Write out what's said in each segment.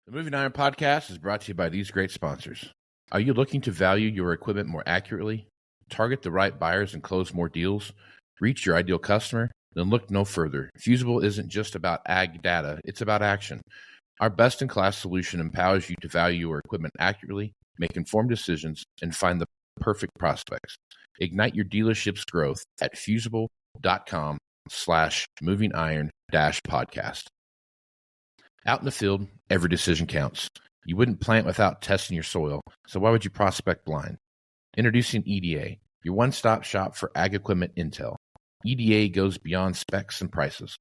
The Moving Iron Podcast is brought to you by these great sponsors. Are you looking to value your equipment more accurately, target the right buyers and close more deals, reach your ideal customer? Then look no further. Fusable isn't just about ag data, it's about action. Our best-in-class solution empowers you to value your equipment accurately, make informed decisions, and find the perfect prospects. Ignite your dealership's growth at fusable.com/movingiron-podcast. Out in the field, every decision counts. You wouldn't plant without testing your soil, so why would you prospect blind? Introducing EDA, your one-stop shop for ag equipment intel. EDA goes beyond specs and prices.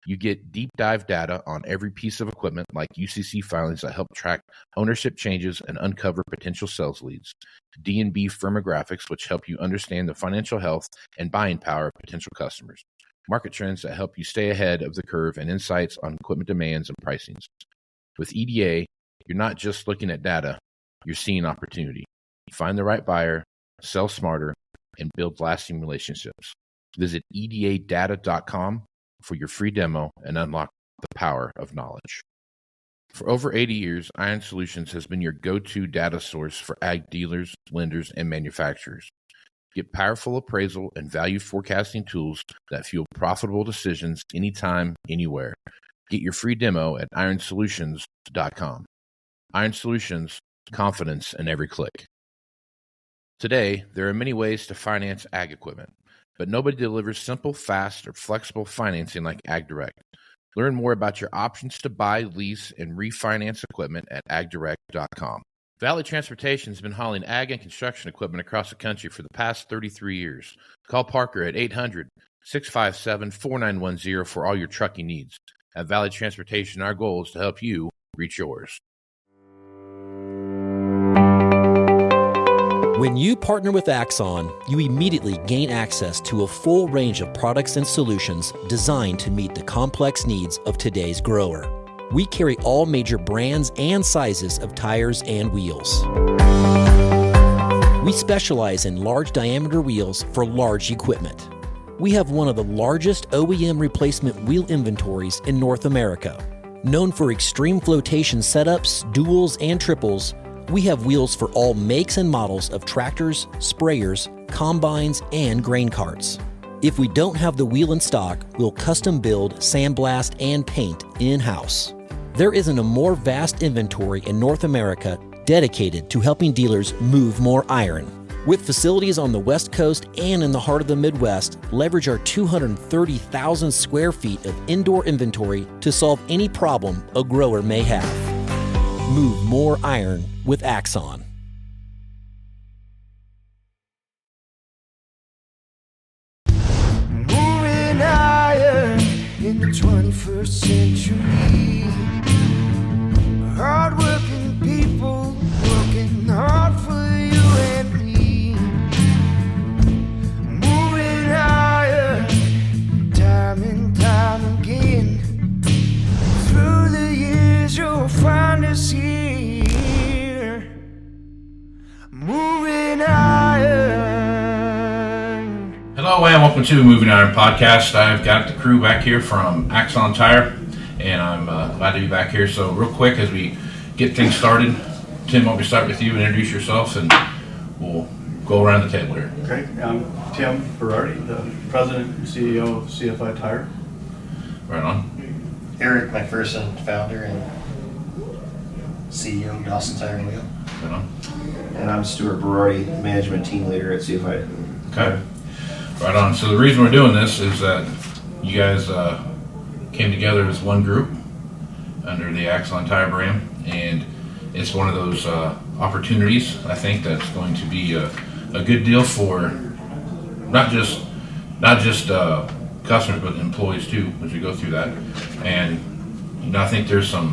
You get deep dive data on every piece of equipment like UCC filings that help track ownership changes and uncover potential sales leads. D&B firmographics, which help you understand the financial health and buying power of potential customers. Market trends that help you stay ahead of the curve, and insights on equipment demands and pricings. With EDA, you're not just looking at data, you're seeing opportunity. Find the right buyer, sell smarter, and build lasting relationships. Visit edadata.com for your free demo and unlock the power of knowledge. For over 80 years, Iron Solutions has been your go-to data source for ag dealers, lenders, and manufacturers. Get powerful appraisal and value forecasting tools that fuel profitable decisions anytime, anywhere. Get your free demo at ironsolutions.com. Iron Solutions, confidence in every click. Today, there are many ways to finance ag equipment, but nobody delivers simple, fast, or flexible financing like AgDirect. Learn more about your options to buy, lease, and refinance equipment at agdirect.com. Valley Transportation has been hauling ag and construction equipment across the country for the past 33 years. Call Parker at 800-657-4910 for all your trucking needs. At Valley Transportation, our goal is to help you reach yours. When you partner with Axon, you immediately gain access to a full range of products and solutions designed to meet the complex needs of today's grower. We carry all major brands and sizes of tires and wheels. We specialize in large diameter wheels for large equipment. We have one of the largest OEM replacement wheel inventories in North America. Known for extreme flotation setups, duals, and triples, we have wheels for all makes and models of tractors, sprayers, combines, and grain carts. If we don't have the wheel in stock, we'll custom build, sandblast, and paint in-house. There isn't a more vast inventory in North America dedicated to helping dealers move more iron. With facilities on the West Coast and in the heart of the Midwest, leverage our 230,000 square feet of indoor inventory to solve any problem a grower may have. Move more iron with Axon. Moving iron in the 21st century. Hard-working people working hard for you and me. Moving iron time and time again. Through the years you'll find us here. Moving iron. Hello and welcome to the Moving Iron Podcast. I've got the crew back here from Axon Tire, and I'm glad to be back here. So real quick, as we get things started, Tim, why don't we start with you and introduce yourself, and we'll go around the table here. Okay, I'm Tim Berardi, the President and CEO of CFI Tire. Right on. Eric McPherson, founder and CEO of Dawson Tire. Right on. And I'm Stuart Berardi, management team leader at CFI. Okay. Right on. So the reason we're doing this is that you guys came together as one group under the Axon Tire Brand, and it's one of those opportunities, I think, that's going to be a good deal for not just customers, but employees too, as we go through that. And I think there's the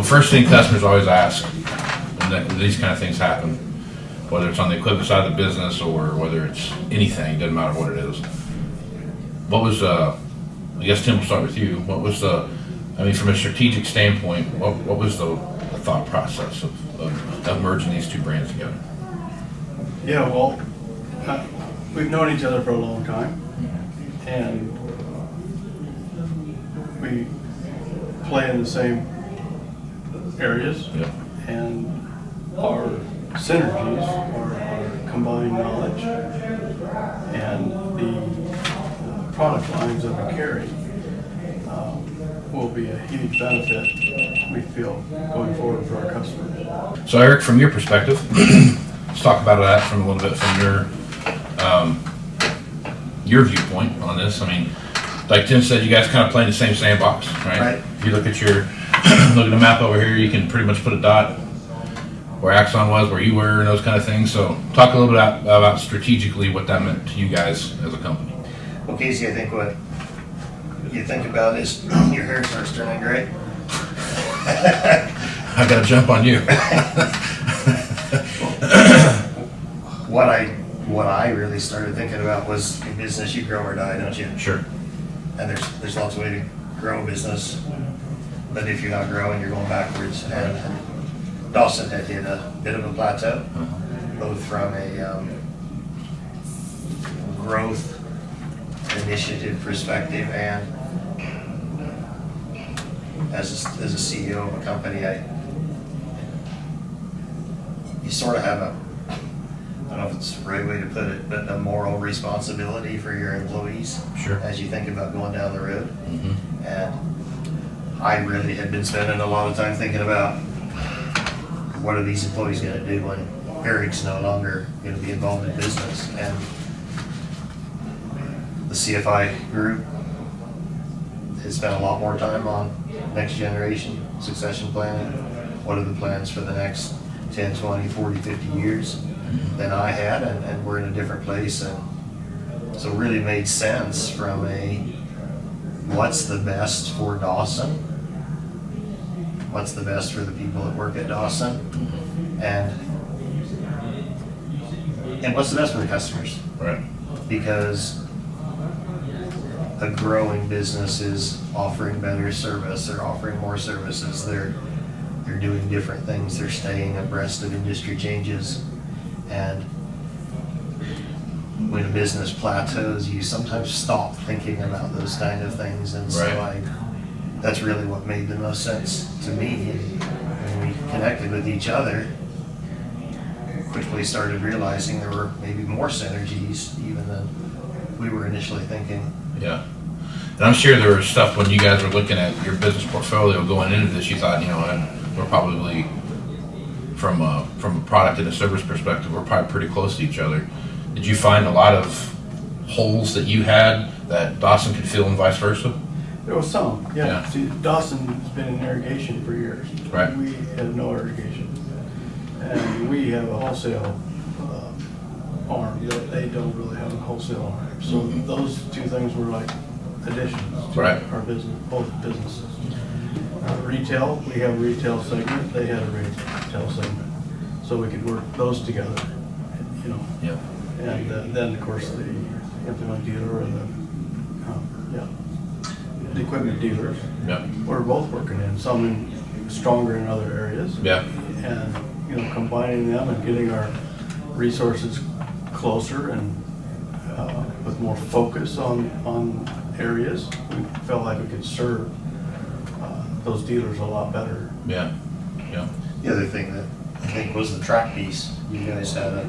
first thing customers always ask when these kind of things happen, whether it's on the equipment side of the business or whether it's anything, doesn't matter what it is. What was, I guess Tim, will start with you. What was from a strategic standpoint, what was the thought process of merging these two brands together? Yeah, well, we've known each other for a long time, and we play in the same areas. Yep. And our synergies, our combined knowledge, and the product lines that we carry will be a huge benefit, we feel, going forward for our customers. So Eric, from your perspective, let's talk about that from a little bit from your viewpoint on this. I mean, like Tim said, you guys kind of play in the same sandbox, right? Right. If you look at look at the map over here, you can pretty much put a dot where Axon was, where you were, and those kind of things. So talk a little bit about strategically what that meant to you guys as a company. Well, Casey, I think what you think about is your hair starts turning gray. I got to jump on you. What I really started thinking about was in business, you grow or die, don't you? Sure. And there's lots of ways to grow a business, but if you're not growing, you're going backwards. And Dawson had hit a bit of a plateau, both from a growth initiative perspective and as a CEO of a company, you sort of have I don't know if it's the right way to put it, but a moral responsibility for your employees. Sure. As you think about going down the road. Mm-hmm. And I really had been spending a lot of time thinking about what are these employees going to do when Eric's no longer going to be involved in business. And the CFI group has spent a lot more time on next generation succession planning. What are the plans for the next 10, 20, 40, 50 years than I had, and we're in a different place. And so it really made sense from what's the best for Dawson, what's the best for the people that work at Dawson, and what's the best for the customers. Right. Because a growing business is offering better service, they're offering more services, they're doing different things, they're staying abreast of industry changes. And when a business plateaus, you sometimes stop thinking about those kind of things. And so Right. that's really what made the most sense to me. When we connected with each other, quickly started realizing there were maybe more synergies even than we were initially thinking. Yeah. And I'm sure there was stuff when you guys were looking at your business portfolio going into this, you thought, we're probably from a product and a service perspective, we're probably pretty close to each other. Did you find a lot of holes that you had that Dawson could fill and vice versa? There was some, yeah. Yeah. See, Dawson's been in irrigation for years. Right. We have no irrigation. And we have a wholesale arm that they don't really have a wholesale arm. So those two things were like additions to Right. our business, both businesses. Retail, we have a retail segment, they had a retail segment. So we could work those together, Yeah. And then, of course, the implement dealer and the equipment dealers. Yeah. We're both working in, some stronger in other areas. Yeah. And, combining them and getting our resources closer and with more focus on areas, we felt like we could serve those dealers a lot better. Yeah. Yeah. The other thing that I think was the track piece. You guys had a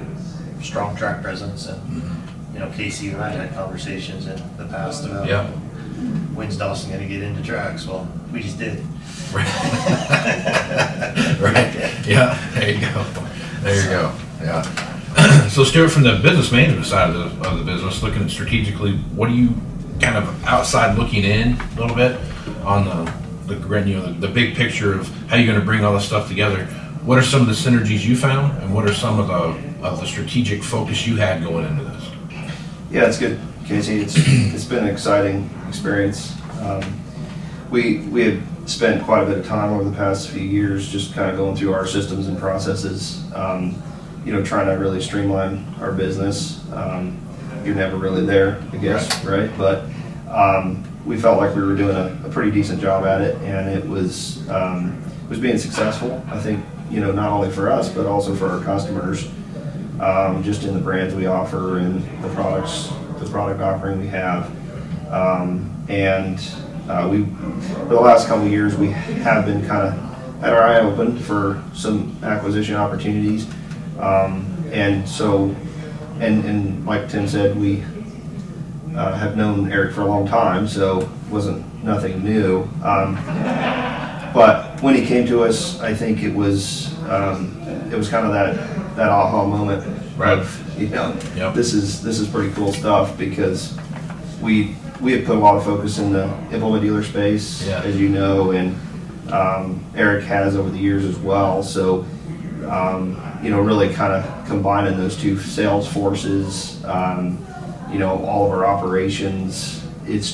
strong track presence, and Casey and I had conversations in the past about when's Dawson going to get into tracks. Well, we just did. Right. Right. Yeah. There you go. There you go. Yeah. So Stuart, from the business management side of the business, looking at strategically, what do you kind of outside looking in a little bit on the big picture of how you're going to bring all this stuff together? What are some of the synergies you found, and what are some of the strategic focus you had going into this? Yeah, it's good, Casey. It's been an exciting experience. We had spent quite a bit of time over the past few years just kind of going through our systems and processes, trying to really streamline our business. You're never really there, I guess, right? But we felt like we were doing a pretty decent job at it, and it was being successful. I think, not only for us, but also for our customers, just in the brands we offer and the product offering we have. For the last couple of years, we have been kind of had our eye open for some acquisition opportunities. And so, and like Tim said, we have known Eric for a long time, so it wasn't nothing new. But when he came to us, I think it was kind of that aha moment of, you know, this is pretty cool stuff, because we have put a lot of focus in the implement dealer space, as you know, and Eric has over the years as well. So, you know, really kind of combining those two sales forces, you know, all of our operations, it's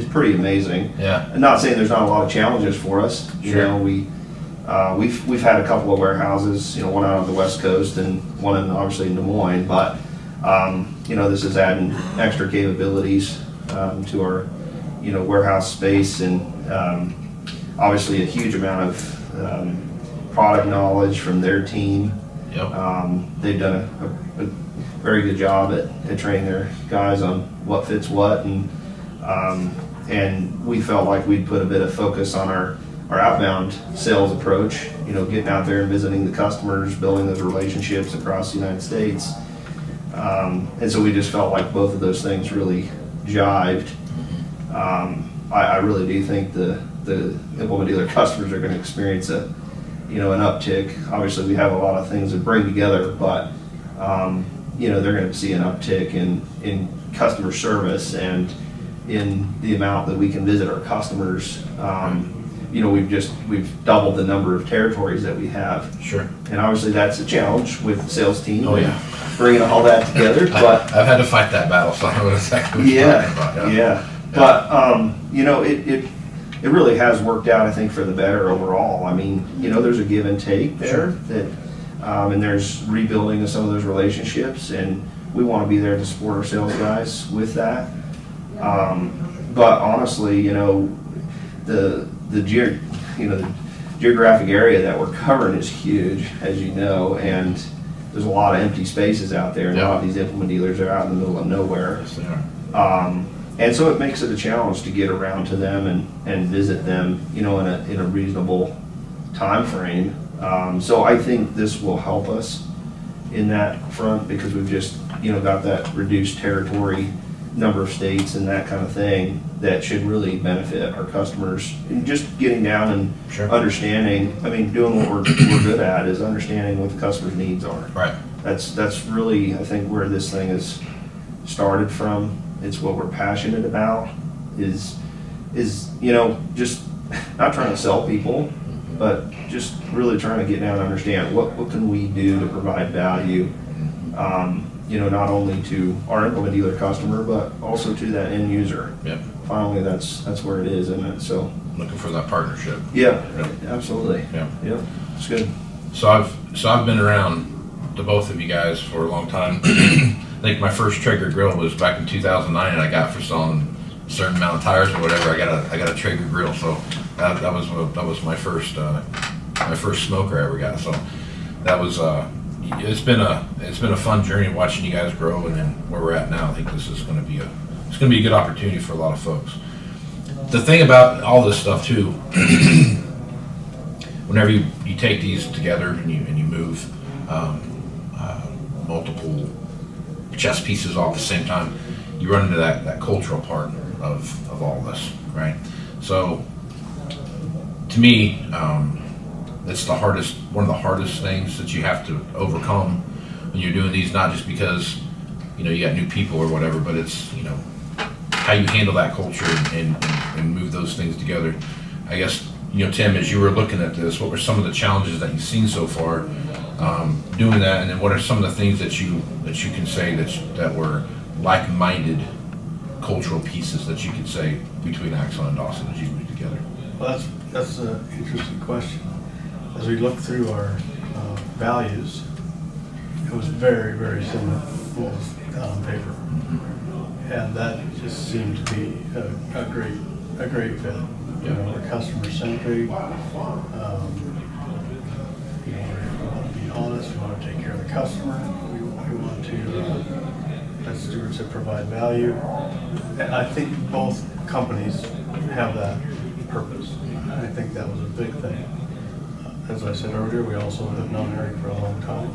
pretty amazing. Yeah. I'm not saying there's not a lot of challenges for us. You know, we've had a couple of warehouses, you know, one out on the West Coast and one in obviously in Des Moines, but you know, this is adding extra capabilities to our, you know, warehouse space, and obviously a huge amount of product knowledge from their team. They've done a very good job at training their guys on what fits what, and we felt like we'd put a bit of focus on our outbound sales approach, you know, getting out there and visiting the customers, building those relationships across the United States. And so we just felt like both of those things really jived. I really do think the implement dealer customers are going to experience an uptick. Obviously, we have a lot of things to bring together, but you know, they're going to see an uptick in customer service and in the amount that we can visit our customers. You know, we've doubled the number of territories that we have. Sure. And obviously that's a challenge with the sales team. Oh yeah. Bringing all that together. But I've had to fight that battle, so I know exactly what you're talking about. Yeah. But you know, it really has worked out, I think, for the better overall. I mean, you know, there's a give and take there that, and there's rebuilding of some of those relationships, and we want to be there to support our sales guys with that. But honestly, you know, the geographic area that we're covering is huge, as you know, and there's a lot of empty spaces out there, and a lot of these implement dealers are out in the middle of nowhere. Yes, they are. And so it makes it a challenge to get around to them and visit them, you know, in a reasonable time frame. So I think this will help us in that front, because we've just, you know, got that reduced territory, number of states and that kind of thing that should really benefit our customers. And just getting down and understanding, I mean, doing what we're good at is understanding what the customer's needs are. Right. That's really, I think, where this thing has started from. It's what we're passionate about, is you know, just not trying to sell people, but just really trying to get down and understand what can we do to provide value, you know, not only to our implement dealer customer, but also to that end user. Yep. Finally, that's where it is, isn't it? So looking for that partnership. Yeah, absolutely. Yeah. Yep. It's good. So I've been around the both of you guys for a long time. I think my first Traeger grill was back in 2009, and I got for selling a certain amount of tires or whatever. I got a Traeger grill, so that was my first smoker I ever got. So that was it's been a fun journey watching you guys grow, and then where we're at now. I think this is going to be a good opportunity for a lot of folks. The thing about all this stuff too, whenever you take these together and you move multiple chess pieces off at the same time, you run into that cultural part of all this, right? So to me, it's one of the hardest things that you have to overcome when you're doing these, not just because, you know, you got new people or whatever, but it's, you know, how you handle that culture and move those things together. I guess, you know, Tim, as you were looking at this, what were some of the challenges that you've seen so far doing that, and then what are some of the things that you can say that were like-minded cultural pieces that you could say between Axon and Dawson as you move together? Well, that's an interesting question. As we look through our values, it was very, very similar to what was on paper, and that just seemed to be a great fit. You know, we're customer centric. You know, we want to be honest. We want to take care of the customer. We want to, as Stuart said, provide value. And I think both companies have that purpose. I think that was a big thing. as I said earlier, we also have known Eric for a long time.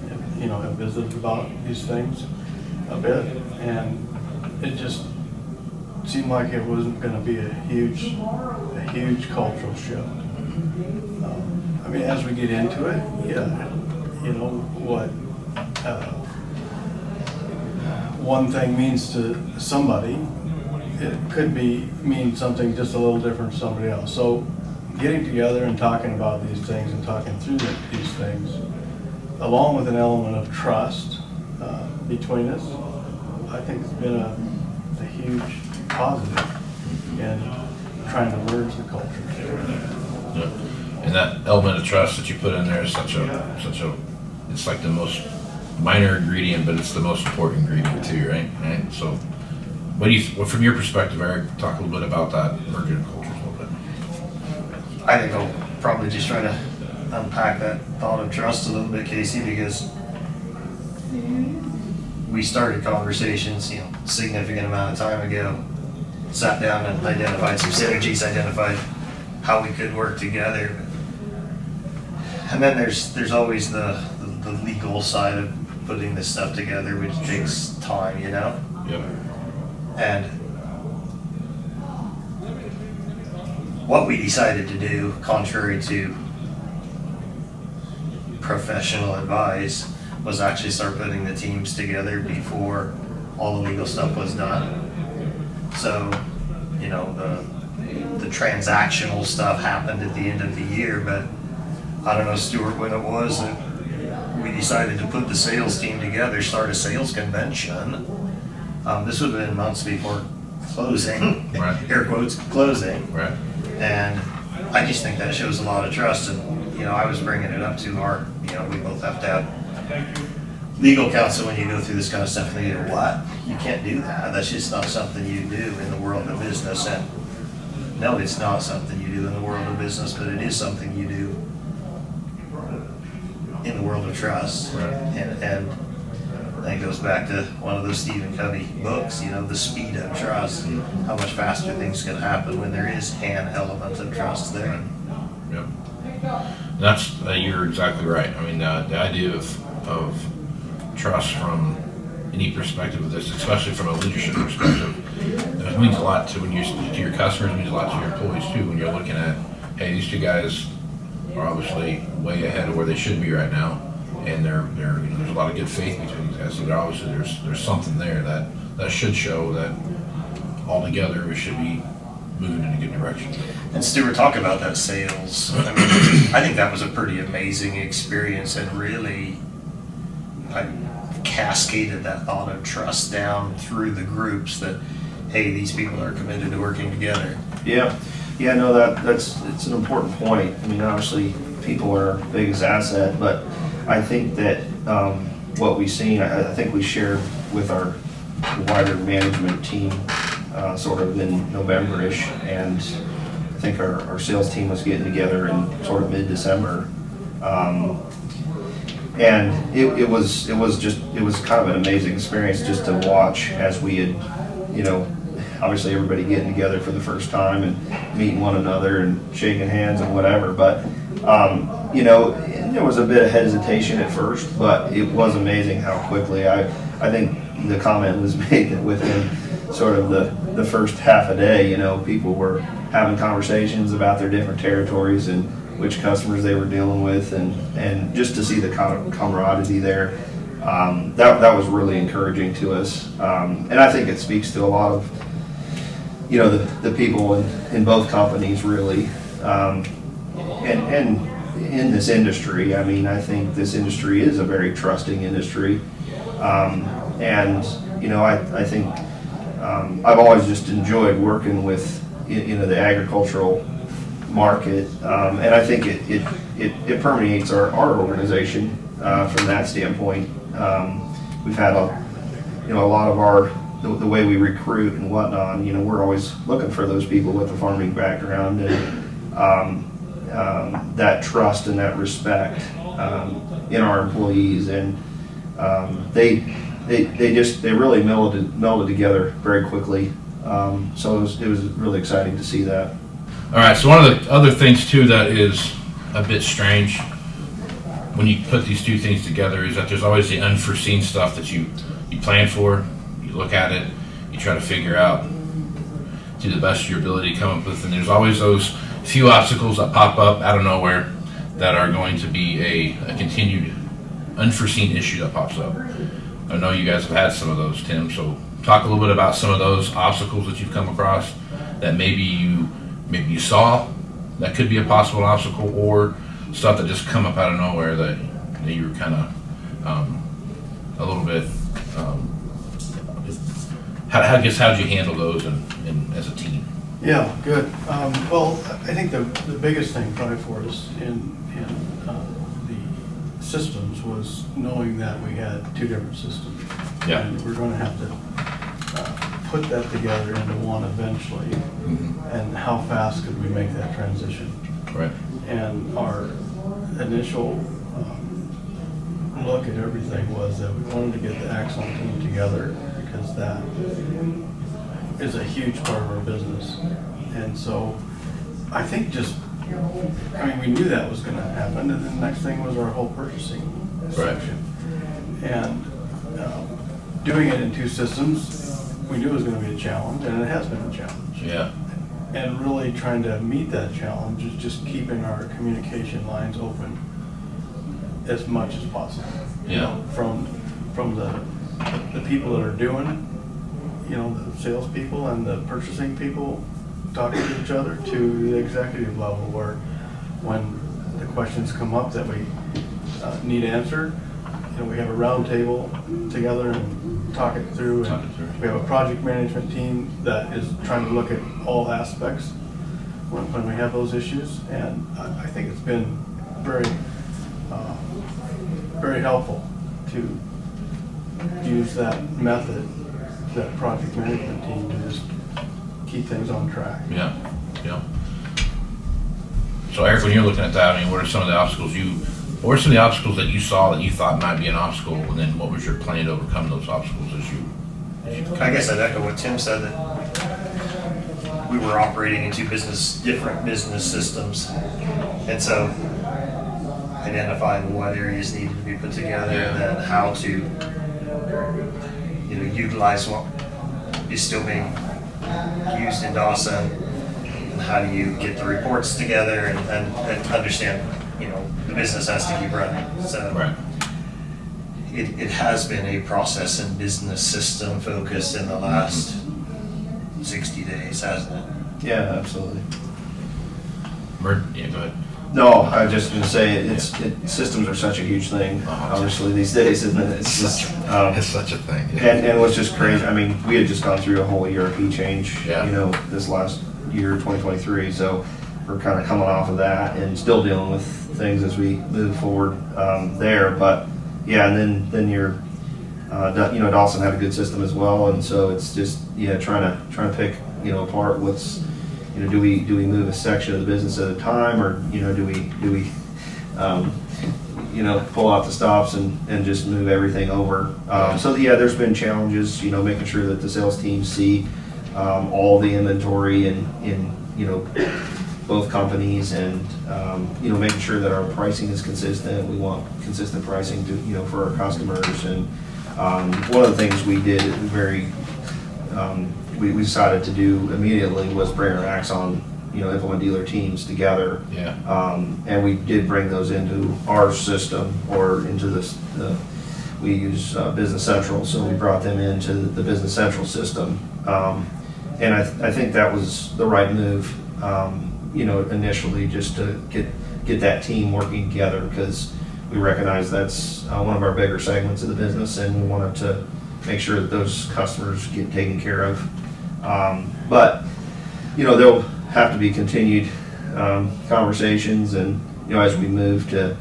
And, have visited about these things a bit, and it just seemed like it wasn't going to be a huge cultural shift. I mean, as we get into it, what one thing means to somebody, it could mean something just a little different to somebody else. So getting together and talking about these things and talking through these things, along with an element of trust between us, I think it's been a huge positive in trying to merge the cultures. Yeah. And that element of trust that you put in there is such a it's like the most minor ingredient, but it's the most important ingredient too, right? So from your perspective, Eric, talk a little bit about that merging of cultures a little bit. I think I'll probably just try to unpack that thought of trust a little bit, Casey, because we started conversations, significant amount of time ago, sat down and identified some synergies, identified how we could work together. And then there's always the legal side of putting this stuff together, which takes time, Yep. And what we decided to do, contrary to professional advice, was actually start putting the teams together before all the legal stuff was done. So, the transactional stuff happened at the end of the year, but I don't know, Stuart, when it was that we decided to put the sales team together, start a sales convention. This would have been months before closing, right. Air quotes, closing. Right. And I just think that shows a lot of trust. And, I was bringing it up to our, we both have to have legal counsel when you go through this kind of stuff. And they go, what? You can't do that. That's just not something you do in the world of business. And no, it's not something you do in the world of business, but it is something you do in the world of trust. Right. And that goes back to one of those Stephen Covey books, the speed of trust, how much faster things can happen when there is an element of trust there. Yep. That's you're exactly right. I mean, the idea of trust from any perspective of this, especially from a leadership perspective, it means a lot to your customers. It means a lot to your employees too. When you're looking at, hey, these two guys are obviously way ahead of where they should be right now, and there's a lot of good faith between these guys. So obviously there's something there that should show that all together we should be moving in a good direction. And Stuart, talk about that sales. I mean, I think that was a pretty amazing experience, and really I cascaded that thought of trust down through the groups that, hey, these people are committed to working together. Yeah, no, it's an important point. I mean, obviously, people are our biggest asset, but I think that what we've seen, I think we shared with our wider management team sort of in November-ish, and I think our sales team was getting together in sort of mid-December. And it was kind of an amazing experience just to watch as we had, obviously everybody getting together for the first time and meeting one another and shaking hands and whatever. But, there was a bit of hesitation at first, but it was amazing how quickly I think the comment was made that within sort of the first half a day, people were having conversations about their different territories and which customers they were dealing with, and just to see the camaraderie there, that was really encouraging to us. And I think it speaks to a lot of, the people in both companies really, and in this industry. I mean, I think this industry is a very trusting industry, and I think I've always just enjoyed working with the agricultural market, and I think it permeates our organization from that standpoint. We've had a lot of the way we recruit and whatnot. We're always looking for those people with a farming background, and that trust and that respect in our employees, and they really melded together very quickly. So it was really exciting to see that. All right, so one of the other things too that is a bit strange when you put these two things together is that there's always the unforeseen stuff that you plan for, you look at it, you try to figure out to the best of your ability to come up with, and there's always those few obstacles that pop up out of nowhere that are going to be a continued unforeseen issue that pops up. I know you guys have had some of those, Tim, so talk a little bit about some of those obstacles that you've come across that maybe you saw that could be a possible obstacle, or stuff that just come up out of nowhere that you were kind of a little bit. How'd you handle those as a team? Yeah, good. Well, I think the biggest thing probably for us in the systems was knowing that we had two different systems. Yeah. And we're going to have to put that together into one eventually. Mm-hmm. And how fast could we make that transition? Right. And our initial look at everything was that we wanted to get the Axon team together because that is a huge part of our business. And so I think we knew that was going to happen, and then the next thing was our whole purchasing section. And doing it in two systems, we knew it was going to be a challenge, and it has been a challenge. Yeah. And really trying to meet that challenge is just keeping our communication lines open as much as possible. You know, from the people that are doing, the salespeople and the purchasing people talking to each other, to the executive level, where when the questions come up that we need answered, we have a round table together and talk it through. And we have a project management team that is trying to look at all aspects when we have those issues. And I think it's been very, very helpful to use that method, that project management team, to just keep things on track. Yeah. So Eric, when you're looking at that, what are some of the obstacles what were some of the obstacles that you saw that you thought might be an obstacle, and then what was your plan to overcome those obstacles as you I guess I'd echo what Tim said, that we were operating in two different business systems. And so identifying what areas needed to be put together, and then how to utilize what is still being used in Dawson, and how do you get the reports together and understand, the business has to keep running. So right. It has been a process and business system focus in the last 60 days, hasn't it? Yeah, absolutely. Yeah, go ahead. No, I was just going to say systems are such a huge thing, obviously these days, isn't it? It's just it's such a thing. Yeah. And what's just crazy, we had just gone through a whole ERP change, this last year, 2023. So we're kind of coming off of that and still dealing with things as we move forward there. But yeah, and then you're, Dawson had a good system as well, and so it's just trying to pick apart what's. Do we move a section of the business at a time, or do we pull out the stops and just move everything over? So there's been challenges, making sure that the sales teams see all the inventory in both companies, and making sure that our pricing is consistent. We want consistent pricing for our customers. And one of the things we did we decided to do immediately was bring our Axon, implement dealer teams together. Yeah. And we did bring those into our system, or into we use Business Central, so we brought them into the Business Central system. And I think that was the right move, initially, just to get that team working together, because we recognize that's one of our bigger segments of the business, and we wanted to make sure that those customers get taken care of. But there'll have to be continued conversations, and as we move to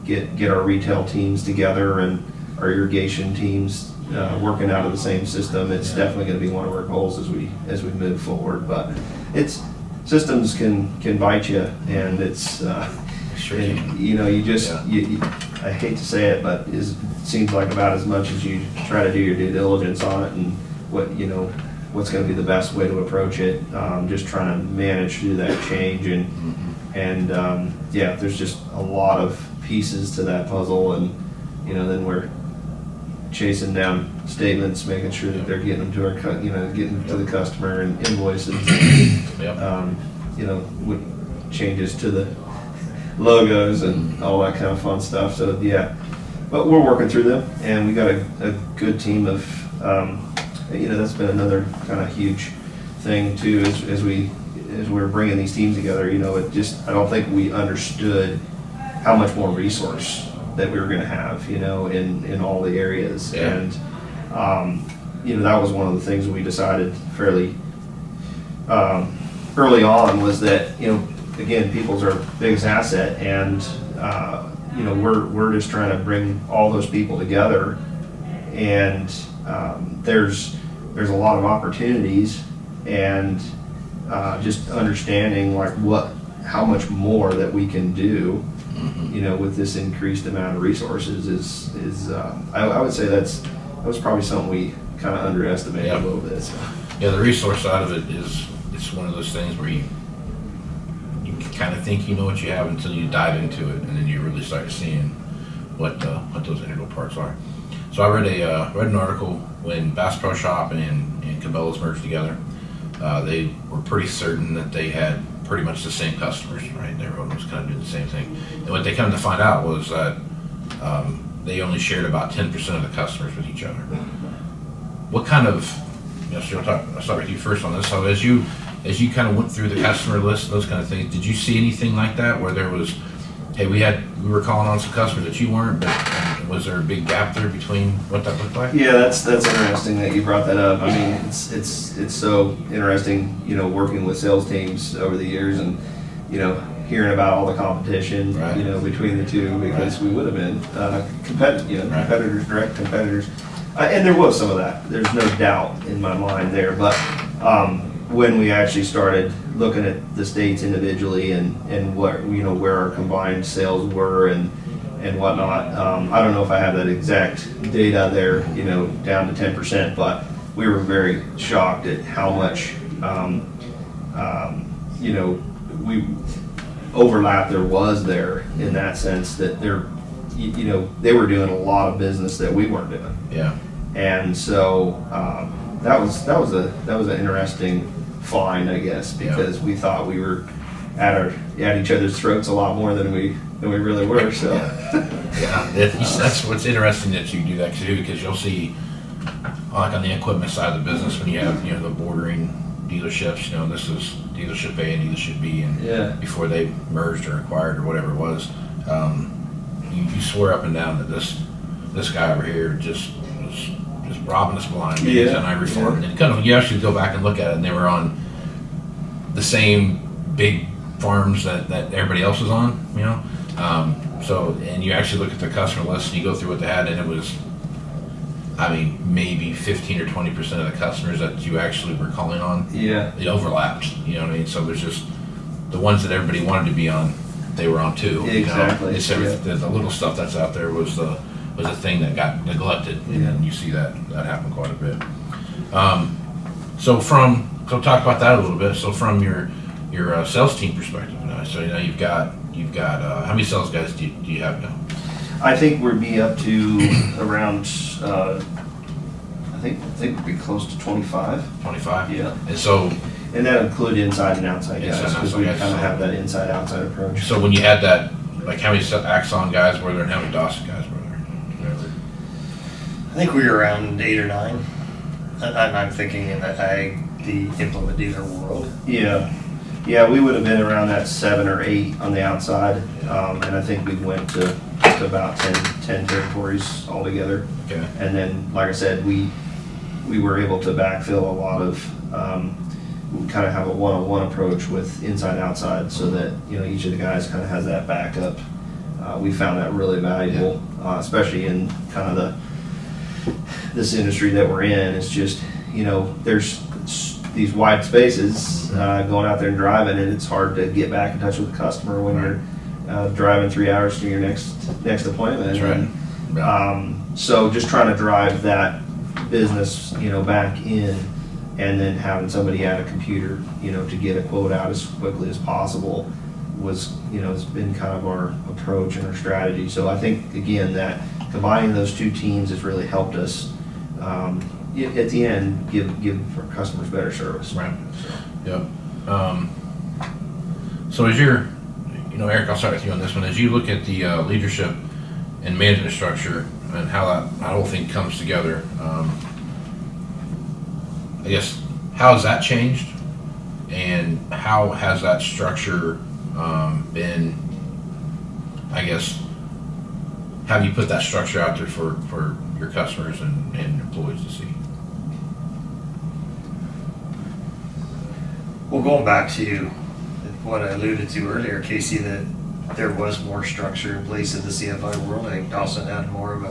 get our retail teams together and our irrigation teams working out of the same system, it's definitely going to be one of our goals as we move forward. But systems can bite you, and it's Sure and, you just I hate to say it, but it seems like about as much as you try to do your due diligence on it, and what's going to be the best way to approach it, just trying to manage through that change, and And yeah, there's just a lot of pieces to that puzzle, and then we're chasing down statements, making sure that they're getting them to our getting to the customer, and invoices, with changes to the logos and all that kind of fun stuff. So yeah, but we're working through them, and we got a good team of that's been another kind of huge thing too, as we're bringing these teams together. I don't think we understood how much more resource that we were going to have, in all the areas. Yeah. And that was one of the things we decided fairly early on, was that again, people's our biggest asset, and we're just trying to bring all those people together, and there's a lot of opportunities, and just understanding how much more that we can do, with this increased amount of resources is I would say that was probably something we kind of underestimated a little bit. So. Yeah, the resource side of it it's one of those things where you kind of think you know what you have until you dive into it, and then you really start seeing what those integral parts are. So I read an article when Bass Pro Shop and Cabela's merged together. They were pretty certain that they had pretty much the same customers, right? Everyone was kind of doing the same thing. And what they come to find out was that they only shared about 10% of the customers with each other. What kind of, so I'll start with you first on this. So as you kind of went through the customer list, those kind of things, did you see anything like that where there was, hey, we were calling on some customers that you weren't, but was there a big gap there between what that looked like? Yeah, that's interesting that you brought that up. I mean, it's so interesting, working with sales teams over the years, and hearing about all the competition, between the two, because we would have been competitors, direct competitors, and there was some of that. There's no doubt in my mind there, but when we actually started looking at the states individually and what where our combined sales were and whatnot, I don't know if I have that exact data there, down to 10%, but we were very shocked at how much we overlap there was there, in that sense that they were doing a lot of business that we weren't doing. Yeah. And so that was an interesting find, I guess, because we thought we were at each other's throats a lot more than we really were. So yeah, that's what's interesting that you do that too, because you'll see, like on the equipment side of the business, when you have the bordering dealerships, this is dealership A and dealership B, and before they merged or acquired or whatever it was, you swear up and down that this guy over here just robbing us blind, and I reformed, and kind of you actually go back and look at it, and they were on the same big farms that everybody else was on, so, and you actually look at the customer list and you go through what they had, and it was, I mean, maybe 15 or 20% of the customers that you actually were calling on, it overlapped, what I mean? So there's just the ones that everybody wanted to be on, they were on too. Exactly. It's the little stuff that's out there was a thing that got neglected, and you see that happen quite a bit. So talk about that a little bit. So from your sales team perspective, so you've got how many sales guys do you have now? I think we'd be up to around I think we'd be close to 25. 25. Yeah. And that included inside and outside guys, because we kind of have that inside-outside approach. So when you had that, like, how many Axon guys were there, and how many Dawson guys were there? I think we were around 8 or 9. I'm thinking in the implement dealer world. Yeah, we would have been around that 7 or 8 on the outside, and I think we went to about 10 territories altogether. Okay. And then, like I said, we were able to backfill a lot of, we kind of have a one-on-one approach with inside-outside, so that each of the guys kind of has that backup. We found that really valuable, especially in kind of this industry that we're in. It's just, there's these wide spaces, going out there and driving, and it's hard to get back in touch with the customer when you're driving 3 hours to your next appointment. That's right. So just trying to drive that business, back in, and then having somebody at a computer, to get a quote out as quickly as possible, has been kind of our approach and our strategy. So I think, again, that combining those two teams has really helped us, at the end, give our customers better service. Right. Yep. So as you're, Eric, I'll start with you on this one. As you look at the leadership and management structure and how that whole thing comes together, I guess, how has that changed? And how has that structure been, I guess, how do you put that structure out there for your customers and employees to see? Well, going back to what I alluded to earlier, Casey, that there was more structure in place in the CFI world. I think Dawson had more of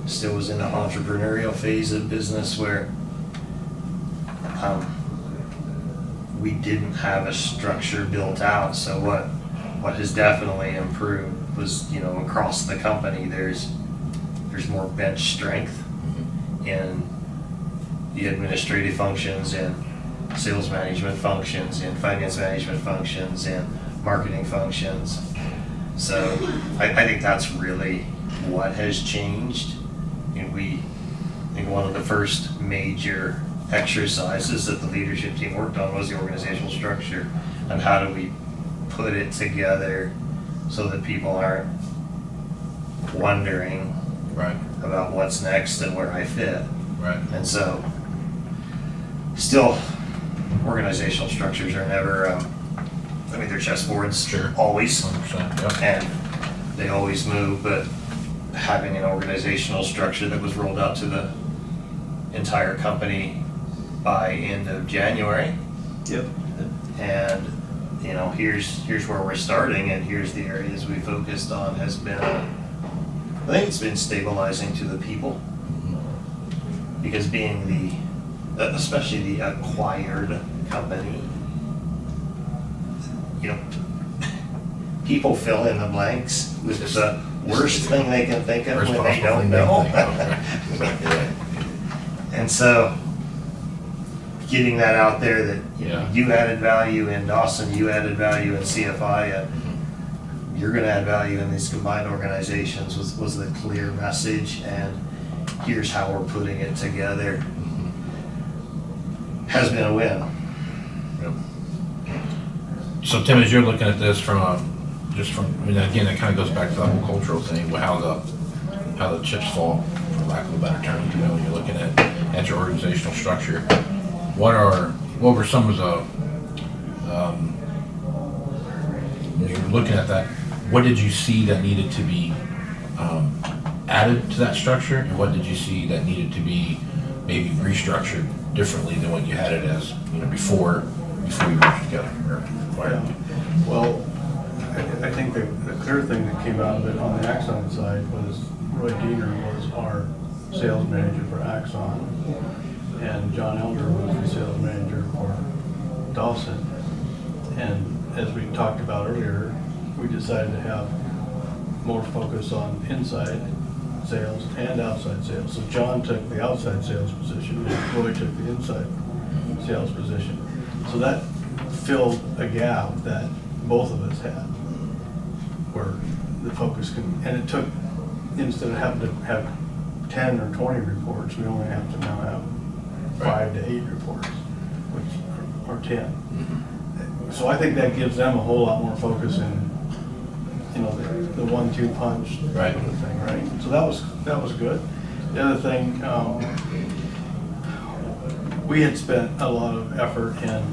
still was in the entrepreneurial phase of business where we didn't have a structure built out. So what has definitely improved was, across the company, there's more bench strength in the administrative functions and sales management functions and finance management functions and marketing functions. So I think that's really what has changed. And I think one of the first major exercises that the leadership team worked on was the organizational structure and how do we put it together so that people aren't wondering Right. about what's next and where I fit. Right. And so still organizational structures are never, they're chessboards. Sure. Always. 100%. Yep. And they always move, but having an organizational structure that was rolled out to the entire company by end of January. Yep. And, here's where we're starting and here's the areas we focused on has been, I think it's been stabilizing to the people. Because being especially the acquired company, people fill in the blanks with the worst thing they can think of when they don't know. And so getting that out there that you added value in Dawson, you added value in CFI, and you're going to add value in these combined organizations was the clear message. And here's how we're putting it together. Has been a win. Yep. So Tim, as you're looking at this again, it kind of goes back to the whole cultural thing, how the chips fall, for lack of a better term. When you're looking at your organizational structure, what were some of the when you're looking at that, what did you see that needed to be added to that structure, and what did you see that needed to be maybe restructured differently than what you had it as, before you worked together or acquired? Well, I think the clear thing that came out of it on the Axon side was Roy Diener was our sales manager for Axon, and John Elder was the sales manager for Dawson. And as we talked about earlier, we decided to have more focus on inside sales and outside sales. So John took the outside sales position, and Roy took the inside sales position. So that filled a gap that both of us had, where the focus and it took, instead of having to have 10 or 20 reports, we only have to now have 5 to 8 reports, which are 10. Mm-hmm. So I think that gives them a whole lot more focus in, the 1-2 punch right. Sort of thing, right? So that was good. The other thing, we had spent a lot of effort in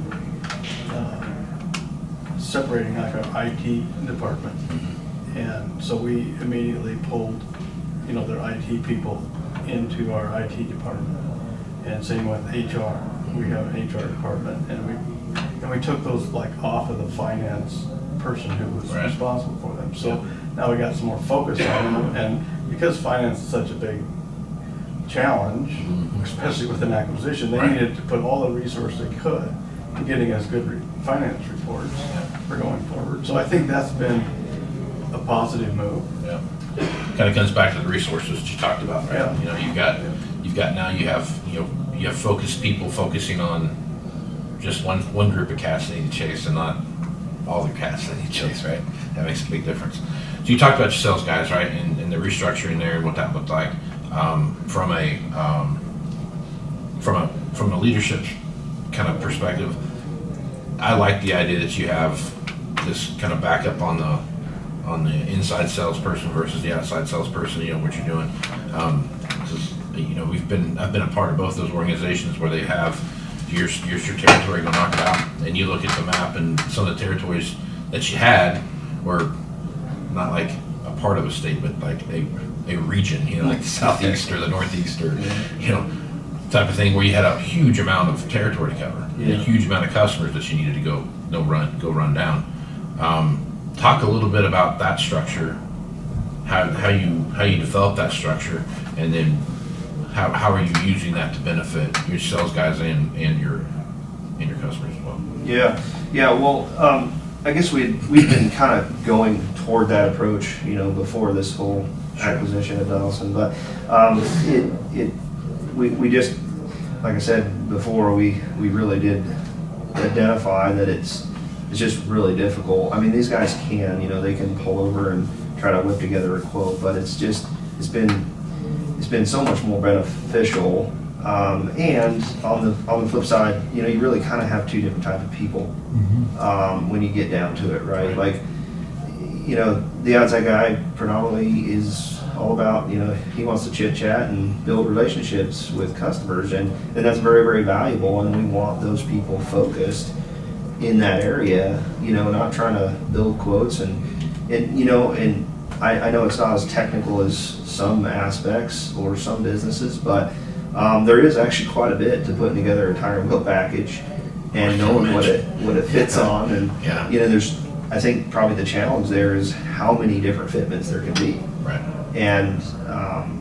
separating like our IT department, and so we immediately pulled, their IT people into our IT department, and same with HR. We have an HR department, and we took those off of the finance person who was right. responsible for them. So now we got some more focus on them, and because finance is such a big challenge, especially with an acquisition, they right. needed to put all the resources they could in getting us good finance reports for going forward. So I think that's been a positive move. Yeah. Kind of comes back to the resources that you talked about, right? Yeah. You have focused people focusing on just one group of cats they need to chase, and not all the cats that you chase, right? That makes a big difference. So you talked about your sales guys, right, and the restructuring there and what that looked like from a leadership kind of perspective. I like the idea that you have this kind of backup on the inside salesperson versus the outside salesperson. You know what you're doing. 'Cause, you know, I've been a part of both those organizations where they have here's your territory, go knock it out, and you look at the map and some of the territories that you had were not like a part of a state, but like a region, you know, like the southeast or the northeast or you know, type of thing where you had a huge amount of territory to cover, and a huge amount of customers that you needed to go run down. Talk a little bit about that structure, how you develop that structure, and then how are you using that to benefit your sales guys and your customers as well? Yeah. Well, I guess we've been kind of going toward that approach, you know, before this whole acquisition of Dawson. But we just, like I said before, we really did identify that it's just really difficult. I mean, these guys can, you know, they can pull over and try to whip together a quote, but it's been so much more beneficial. And on the flip side, you know, you really kind of have two different types of people when you get down to it, right? Like, you know, the outside guy predominantly is all about, you know, he wants to chit chat and build relationships with customers, and that's very, very valuable. And we want those people focused in that area, you know, not trying to build quotes and you know, and I know it's not as technical as some aspects or some businesses, but there is actually quite a bit to putting together a tire and wheel package and knowing what it fits on. And you know, I think probably the challenge there is how many different fitments there can be. Right. And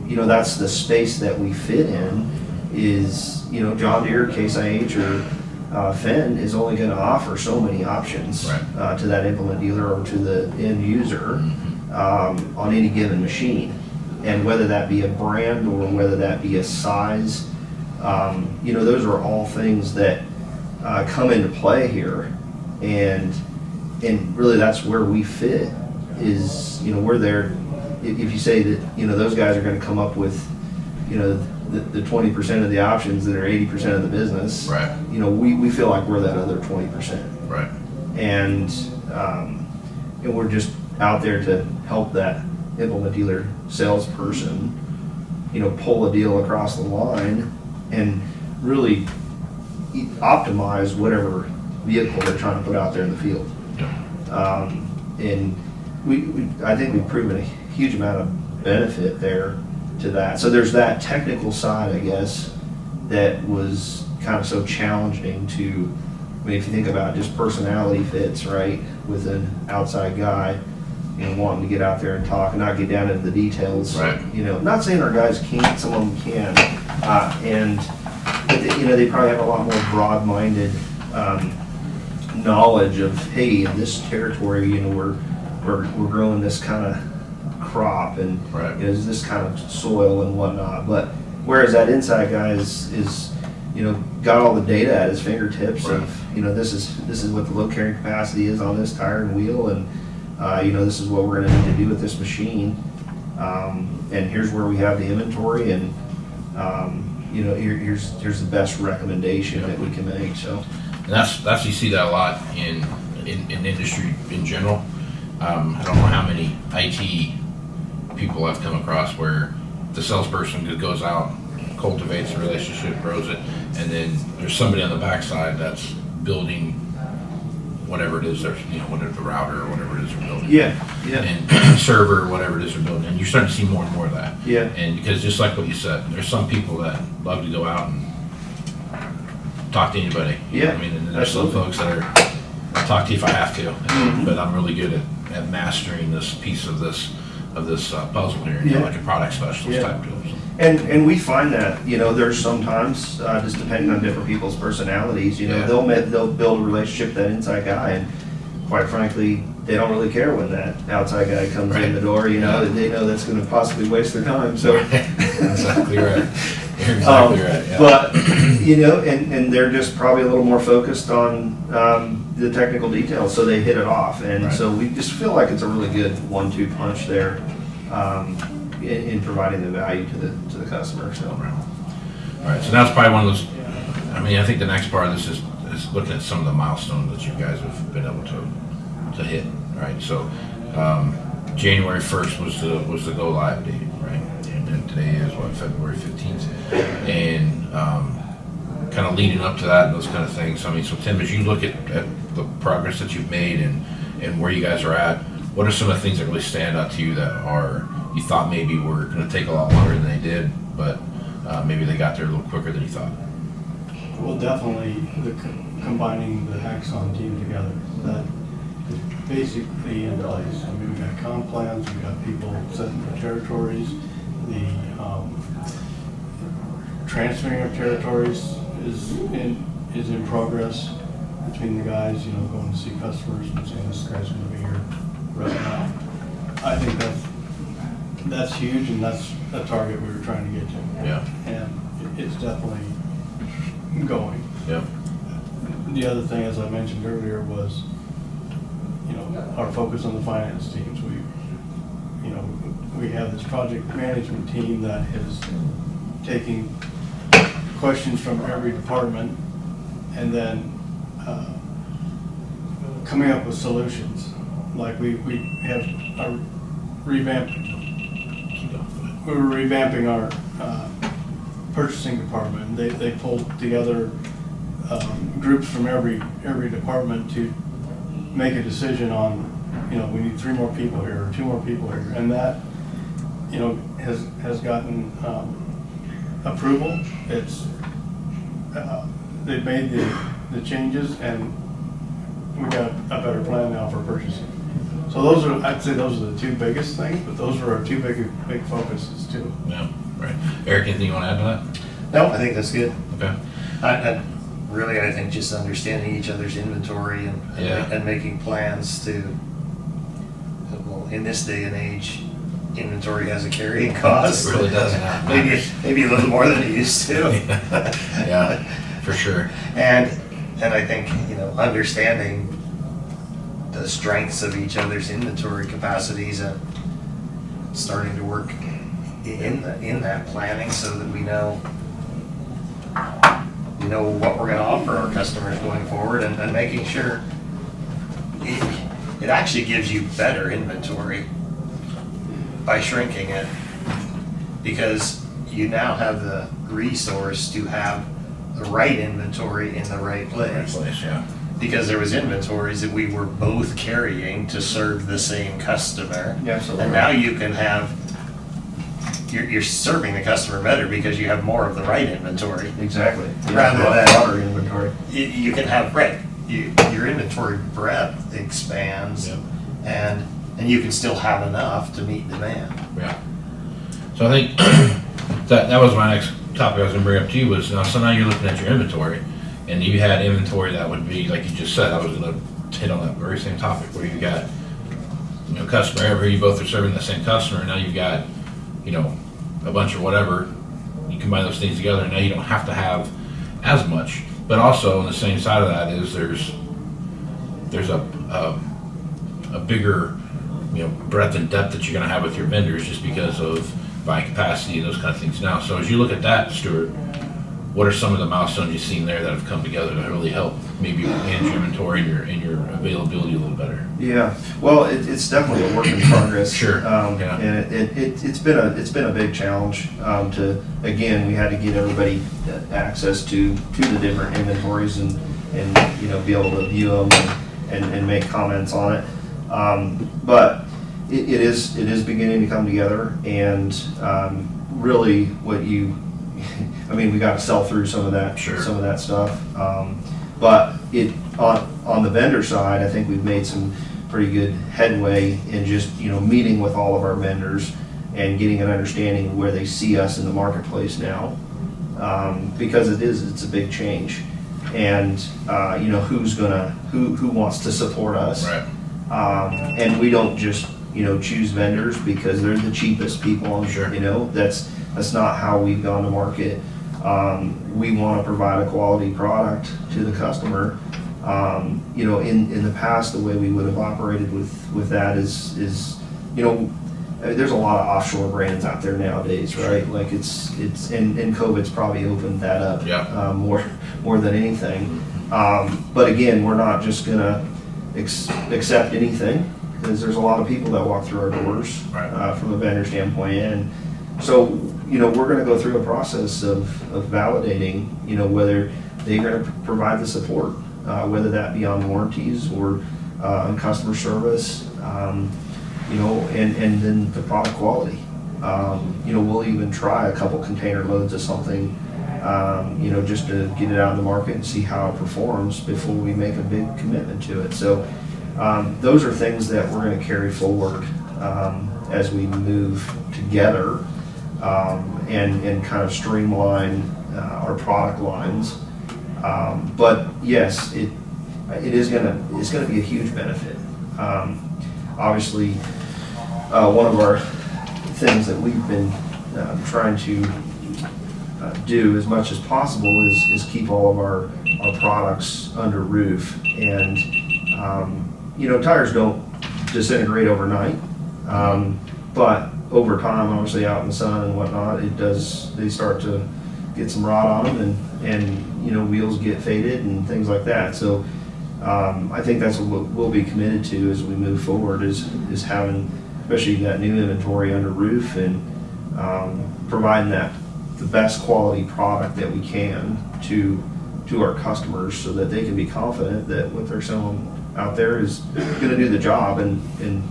you know, that's the space that we fit in. Is, you know, John Deere, Case IH, or Fenn is only going to offer so many options to that implement dealer or to the end user on any given machine. And whether that be a brand or whether that be a size, you know, those are all things that come into play here. And really that's where we fit is, you know, we're there. If you say that, you know, those guys are going to come up with, you know, the 20% of the options that are 80% of the business, right? You know, we feel like we're that other 20%, right? And we're just out there to help that implement dealer salesperson, you know, pull a deal across the line and really optimize whatever vehicle they're trying to put out there in the field. Yeah. And I think we've proven a huge amount of benefit there to that. So there's that technical side, I guess, that was kind of so challenging to, I mean, if you think about just personality fits, right, with an outside guy, you know, wanting to get out there and talk and not get down into the details. Right. You know, not saying our guys can't, some of them can, but you know, they probably have a lot more broad-minded knowledge of, hey, in this territory, you know, we're growing this kind of crop and you know, is this kind of soil and whatnot. But whereas that inside guy is you know, got all the data at his fingertips of, you know, this is what the load carrying capacity is on this tire and wheel, and you know, this is what we're going to need to do with this machine, and here's where we have the inventory, and you know, here's the best recommendation that we can make. So and that's you see that a lot in industry in general. I don't know how many IT people I've come across where the salesperson just goes out, cultivates a relationship, grows it, and then there's somebody on the backside that's building whatever it is, there's, you know, whatever the router or whatever it is they're building. Yeah. And server or whatever it is they're building. And you're starting to see more and more of that. Yeah. And because just like what you said, there's some people that love to go out and talk to anybody. You know what I mean, and there's some folks that are, I'll talk to you if I have to, but I'm really good at mastering this piece of this puzzle here, you know, like a product specialist type deal. So. And we find that, you know, there's sometimes, just depending on different people's personalities, you know, they'll build a relationship with that inside guy, and quite frankly, they don't really care when that outside guy comes in the door, you know, they know that's going to possibly waste their time, so. Exactly right. You're exactly right, yeah. But, you know, and they're just probably a little more focused on, the technical details, so they hit it off. And Right. so we just feel like it's a really good 1-2 punch there in providing the value to the customer. So. All right, so that's probably one of those. I mean, I think the next part of this is looking at some of the milestones that you guys have been able to hit. Right, so January 1st was the go live date, right? And today is what, February 15th, and kind of leading up to that and those kind of things. I mean, so Tim, as you look at the progress that you've made and where you guys are at, what are some of the things that really stand out to you that you thought maybe were going to take a lot longer than they did, but maybe they got there a little quicker than you thought? Well, definitely combining the Axon team together. That is basically in place. I mean, we've got comp plans, we've got people setting their territories. The transferring of territories is in progress between the guys, going to see customers and saying this guy's going to be here right now. I think that's huge, and that's a target we were trying to get to. Yeah. And it's definitely going. Yeah. The other thing, as I mentioned earlier, was our focus on the finance teams. We have this project management team that is taking questions from every department and then coming up with solutions. Like we have a revamped. We were revamping our purchasing department. They pulled together groups from every department to make a decision on, we need 3 more people here or 2 more people here, and that, has gotten approval. It's they've made the changes, and we got a better plan now for purchasing. So I'd say those are the 2 biggest things, but those are our 2 big focuses too. Yeah, right. Eric, anything you want to add to that? No, I think that's good. Okay. I think just understanding each other's inventory and making plans to, well, in this day and age, inventory has a carrying cost. It really does. maybe a little more than it used to. Yeah, for sure. And I think, understanding the strengths of each other's inventory capacities and starting to work in that planning so that we know what we're going to offer our customers going forward, and making sure it actually gives you better inventory by shrinking it, because you now have the resource to have the right inventory in the right place. Yeah. Because there was inventories that we were both carrying to serve the same customer. Yeah, absolutely. And now you can have, you're serving the customer better because you have more of the right inventory. Exactly. Rather than broader inventory. You can have, your inventory breadth expands. Yep. And you can still have enough to meet demand. Yeah. So I think that was my next topic I was going to bring up to you was, so now you're looking at your inventory, and you had inventory that would be, like you just said, I was going to hit on that very same topic, where you got, customer over here, you both are serving the same customer, and now you've got, a bunch of whatever, you combine those things together, and now you don't have to have as much. But also on the same side of that is there's a bigger, breadth and depth that you're going to have with your vendors just because of buying capacity and those kind of things now. So as you look at that, Stuart, what are some of the milestones you've seen there that have come together to really help maybe manage your inventory and your availability a little better? Yeah, well, it's definitely a work in progress. Sure. Yeah. And it's been a big challenge. We had to get everybody access to the different inventories and be able to view them and make comments on it. But it is beginning to come together, and really what we got to sell through some of that, Sure. some of that stuff. But on the vendor side, I think we've made some pretty good headway in just meeting with all of our vendors and getting an understanding of where they see us in the marketplace now, because it's a big change, and who wants to support us. Right. And we don't just choose vendors because they're the cheapest people. Sure. That's not how we've gone to market. We want to provide a quality product to the customer, In the past, the way we would have operated with that is I mean, there's a lot of offshore brands out there nowadays, right? Like it's and COVID's probably opened that up more than anything. But again, we're not just gonna accept anything, because there's a lot of people that walk through our doors from a vendor standpoint, and so we're gonna go through a process of validating whether they're gonna provide the support, whether that be on warranties or on customer service. And then the product quality. We'll even try a couple container loads of something, just to get it out in the market and see how it performs before we make a big commitment to it. So those are things that we're going to carry forward as we move together and kind of streamline our product lines. But yes, it's going to be a huge benefit. Obviously, one of our things that we've been trying to do as much as possible is keep all of our products under roof. And tires don't disintegrate overnight, but over time, obviously out in the sun and whatnot, they start to get some rot on them, and wheels get faded and things like that. So I think that's what we'll be committed to as we move forward, is having, especially that new inventory under roof, and providing the best quality product that we can to our customers, so that they can be confident that what they're selling out there is going to do the job and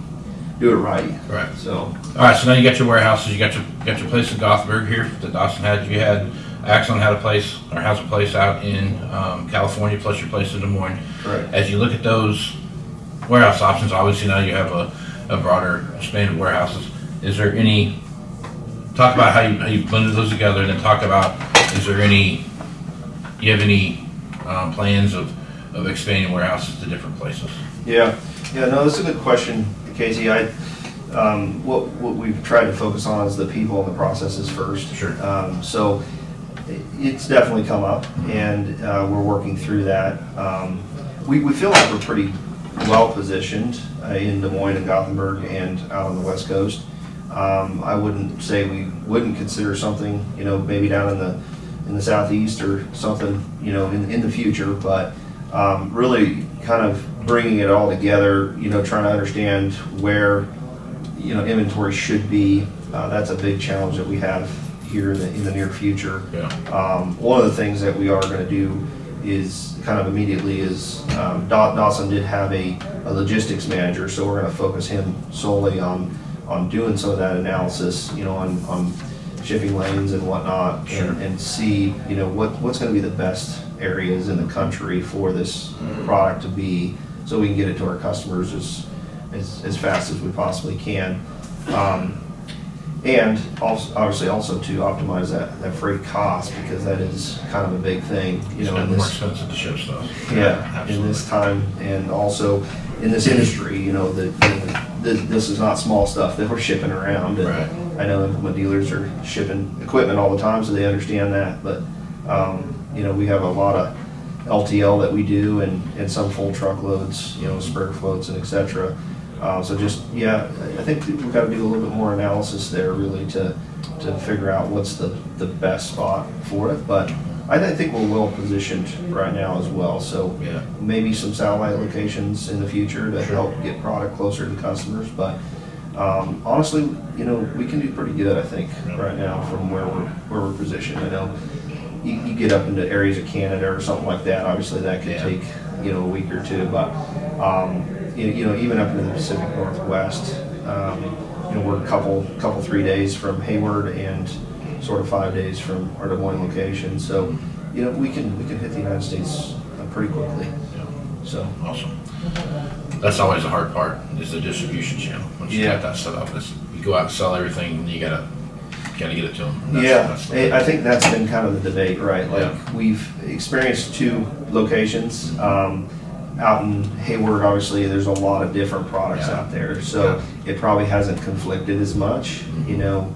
do it right. Right. So. All right. So now you got your warehouses. You got your place in Gothenburg here that Dawson had. You had Axon had a place, or has a place out in California, plus your place in Des Moines. Right. As you look at those warehouse options, obviously now you have a broader expanded warehouses. Is there any, talk about how you blended those together, and then talk about, do you have any plans of expanding warehouses to different places? Yeah, no, that's a good question, Casey. What we've tried to focus on is the people and the processes first. Sure. So it's definitely come up, and we're working through that. We feel like we're pretty well positioned in Des Moines and Gothenburg and out on the West Coast. I wouldn't say we wouldn't consider something, maybe down in the Southeast or something, in the future, but really kind of bringing it all together, trying to understand where, inventory should be. That's a big challenge that we have here in the near future. Yeah. One of the things that we are going to do is kind of immediately is Dawson did have a logistics manager, so we're going to focus him solely on doing some of that analysis, on shipping lanes and whatnot. Sure. and see what's going to be the best areas in the country for this product to be, so we can get it to our customers as fast as we possibly can. And obviously also to optimize that freight cost, because that is kind of a big thing, It's been more expensive to ship stuff. Yeah, in this time, and also in this industry, this is not small stuff that we're shipping around. And Right. I know implement dealers are shipping equipment all the time, so they understand that. But we have a lot of LTL that we do, and some full truckloads, spur floats and etc. So I think we've got to do a little bit more analysis there, really, to figure out what's the best spot for it. But I think we're well positioned right now as well. So Yeah. maybe some satellite locations in the future to help get product closer to customers. But honestly, we can do pretty good, I think, right now from where we're positioned. I know you get up into areas of Canada or something like that. Obviously, that could take a week or two. But even up into the Pacific Northwest, we're a couple 3 days from Hayward and sort of 5 days from our Des Moines location. So we can hit the United States pretty quickly. Yeah. So Awesome. That's always the hard part, is the distribution channel. Once you got that set up, you go out and sell everything, and you gotta get it to them. I think that's been kind of the debate, right? Like we've experienced 2 locations. Out in Hayward, obviously, there's a lot of different products out there, so it probably hasn't conflicted as much,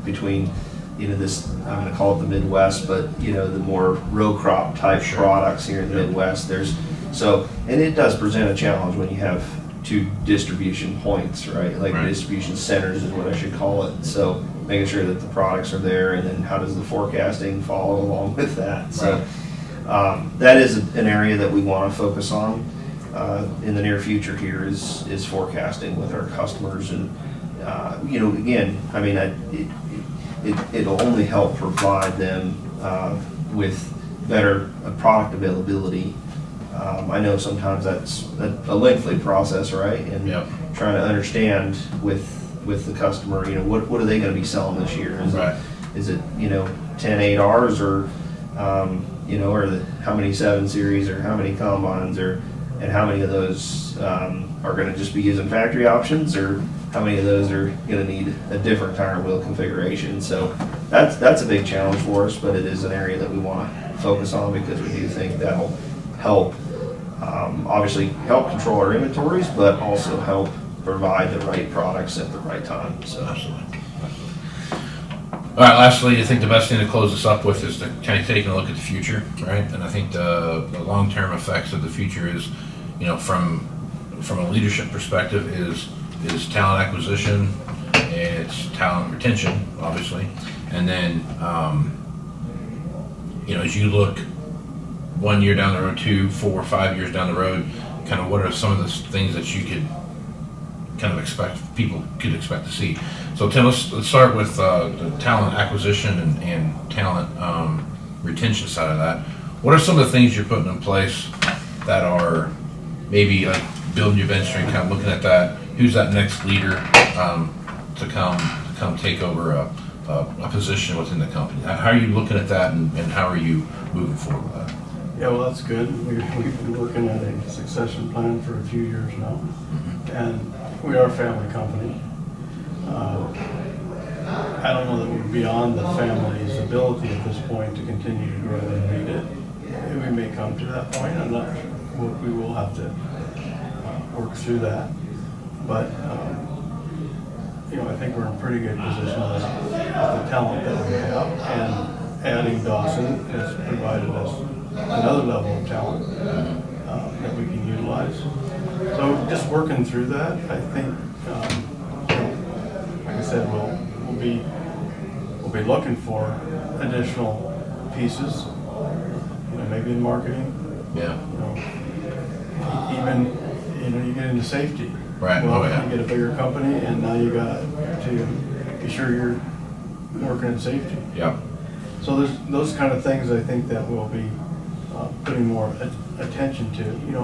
between this, I'm going to call it the Midwest, but the more row crop type products here in the Midwest. There's So, and it does present a challenge when you have two distribution points, right? Like Right. distribution centers is what I should call it. So making sure that the products are there, and then how does the forecasting follow along with that? So that is an area that we want to focus on in the near future here is forecasting with our customers. And again, I mean, it'll only help provide them with better product availability. I know sometimes that's a lengthy process, right? And Yep. trying to understand with the customer, what are they going to be selling this year? Is it 10 8Rs or or how many 7 series or how many combines and how many of those are going to just be using factory options, or how many of those are going to need a different tire and wheel configuration? So that's a big challenge for us, but it is an area that we want to focus on because we do think that'll help, obviously help control our inventories, but also help provide the right products at the right time. So Absolutely. All right, lastly, I think the best thing to close this up with is to kind of take a look at the future, right? And I think the long-term effects of the future is, from a leadership perspective, is talent acquisition, and it's talent retention, obviously. And then, as you look 1 year down the road, 2, 4, 5 years down the road, kind of what are some of the things that you could kind of people could expect to see? So Tim, let's start with the talent acquisition and talent retention side of that. What are some of the things you're putting in place that are maybe like building your bench strength, kind of looking at that? Who's that next leader to come take over a position within the company? How are you looking at that, and how are you moving forward with that? Yeah, well, that's good. We've been working at a succession plan for a few years now, and we are a family company. I don't know that we're beyond the family's ability at this point to continue to grow and lead it. We may come to that point. I'm not sure. We will have to work through that. But, I think we're in a pretty good position with the talent that we have. And adding Dawson has provided us another level of talent that we can utilize. So just working through that, I think, like I said, we'll be looking for additional pieces, maybe in marketing. Yeah. Even, you get into safety. Right. Well, Oh, yeah. you get a bigger company, and now you got to be sure you're working in safety. Yeah. So there's those kind of things I think that we'll be putting more attention to.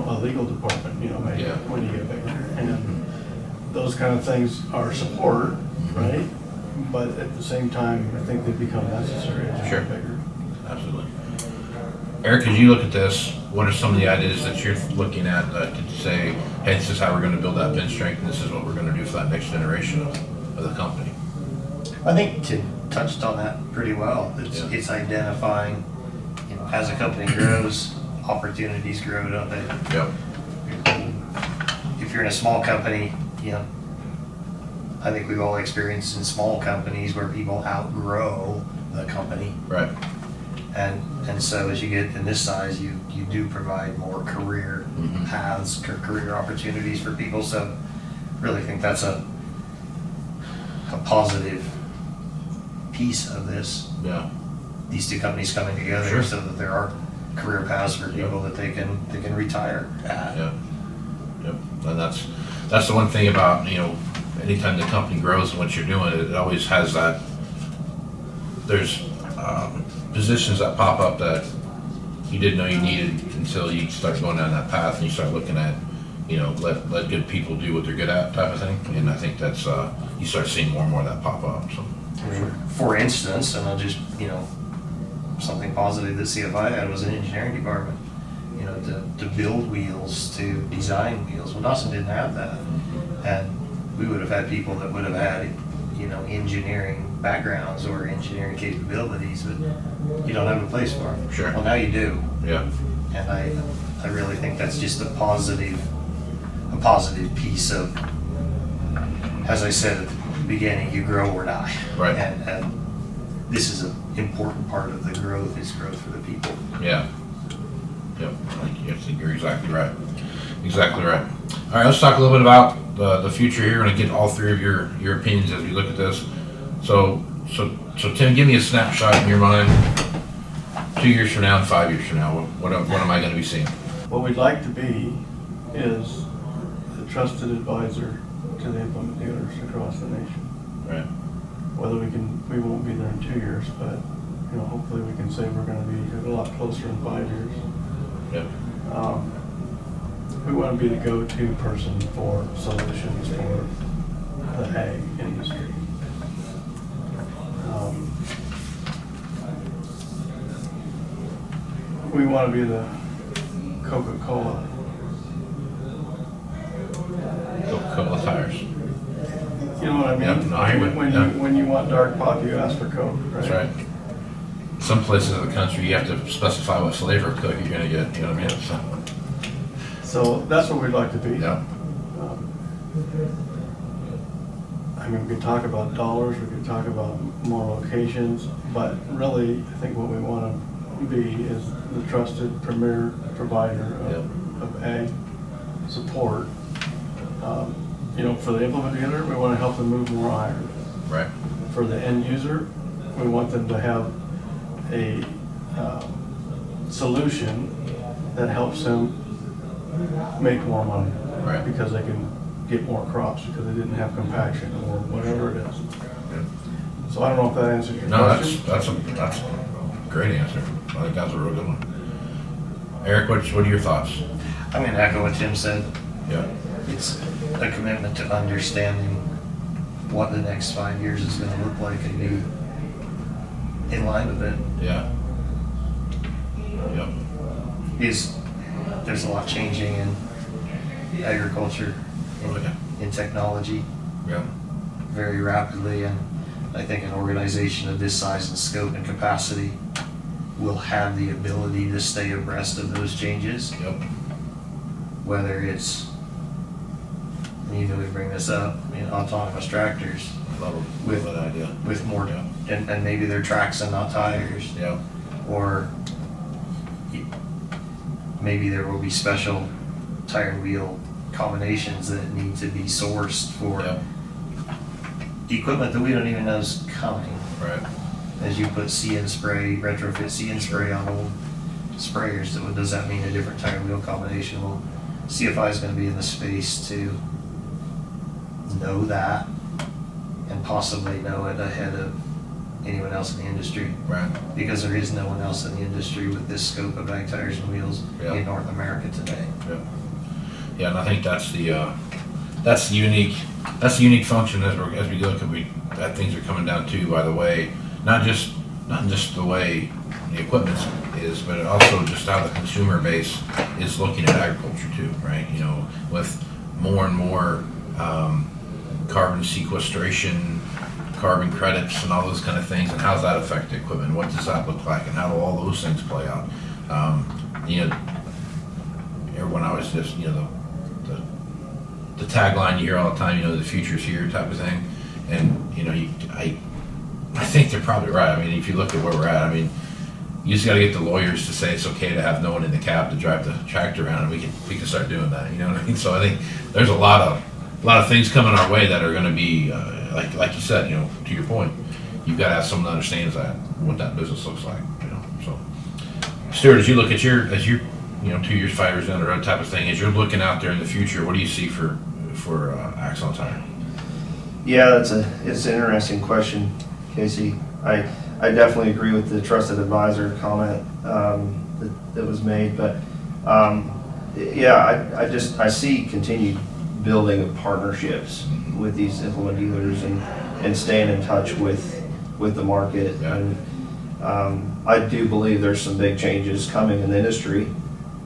A legal department. Maybe Yeah. when you get bigger, and those kind of things are support, right? But at the same time, I think they become necessary as you Sure. get bigger. Absolutely. Eric, as you look at this, what are some of the ideas that you're looking at to say, hey, this is how we're going to build that bench strength, and this is what we're going to do for that next generation of the company? I think Tim touched on that pretty well. Yeah. It's identifying, as a company grows, opportunities grow, don't they? Yep. If you're in a small company, I think we've all experienced in small companies where people outgrow the company. Right. And so as you get in this size, you do provide more career paths, career opportunities for people. So really think that's a positive piece of this. Yeah. These two companies coming together Sure. so that there are career paths for people that they can retire at. Yeah. Yep. And that's the one thing about, anytime the company grows and what you're doing, it always has that, there's positions that pop up that you didn't know you needed until you start going down that path and you start looking at, let good people do what they're good at type of thing. And I think that's, you start seeing more and more of that pop up. So. For instance, and I'll just, something positive that CFI had was an engineering department, to build wheels, to design wheels. Well, Dawson didn't have that. And we would have had people that would have had, engineering backgrounds or engineering capabilities, but you don't have a place for them. Sure. Well, now you do. Yeah. And I really think that's just a positive piece of, as I said at the beginning, you grow or die. Right. And this is an important part of the growth, is growth for the people. Yeah. Yep. I think you're exactly right. Exactly right. All right, let's talk a little bit about the future here. We're going to get all three of your opinions as we look at this. So Tim, give me a snapshot in your mind. 2 years from now and 5 years from now, what am I going to be seeing? What we'd like to be is the trusted advisor to the implement dealers across the nation. Right. Whether we won't be there in 2 years, but hopefully we can say we're going to be a lot closer in 5 years. Yep. We want to be the go-to person for solutions for the ag industry. We want to be the Coca-Cola. Coca-Cola tires. You know what I mean? Yep, no, I hear you. When you want dark pop, you ask for Coke, right? That's right. Some places in the country, you have to specify what flavor of Coke you're going to get. You know what I mean? So that's what we'd like to be. Yeah. I mean, we could talk about dollars, we could talk about more locations, but really, I think what we want to be is the trusted premier provider of ag support. For the implement dealer, we want to help them move more iron. Right. For the end user, we want them to have a solution that helps them make more money. Right. Because they can get more crops because they didn't have compaction or whatever it is. Yeah. So I don't know if that answers your No, question. that's a great answer. I think that's a real good one. Eric, what are your thoughts? I'm going to echo what Tim said. Yeah. It's a commitment to understanding what the next 5 years is going to look like and be in line with it. Yeah. Yep. Because there's a lot changing in agriculture, in technology, very rapidly, and I think an organization of this size and scope and capacity will have the ability to stay abreast of those changes. Yep. Whether it's, we bring this up, autonomous tractors. I love that idea. With more, and maybe they're tracks and not tires. Yeah. Or maybe there will be special tire and wheel combinations that need to be sourced for equipment that we don't even know is coming. Right. As you put see and spray, retrofit see and spray on old sprayers, does that mean a different tire and wheel combination? Well, CFI is going to be in the space to know that and possibly know it ahead of anyone else in the industry. Right. Because there is no one else in the industry with this scope of ag tires and wheels in North America today. Yeah. Yeah, and I think that's the unique function as we look at things are coming down to, by the way, not just the way the equipment is, but also just how the consumer base is looking at agriculture too, right? With more and more carbon sequestration, carbon credits, and all those kind of things, and how does that affect the equipment? What does that look like, and how do all those things play out? When I was just, the tagline you hear all the time, the future's here type of thing, and I think they're probably right. I mean, if you look at where we're at, you just got to get the lawyers to say it's okay to have no one in the cab to drive the tractor around, and we can start doing that. You know what I mean? So I think there's a lot of things coming our way that are going to be like you said. To your point, you've got to have someone that understands what that business looks like. So Stuart, as you look at your 2 years, 5 years down the road type of thing, as you're looking out there in the future, what do you see for Axon Tire? Yeah, it's an interesting question, Casey. I definitely agree with the trusted advisor comment that was made, but I see continued building of partnerships with these implement dealers and staying in touch with the market. Yeah. And I do believe there's some big changes coming in the industry.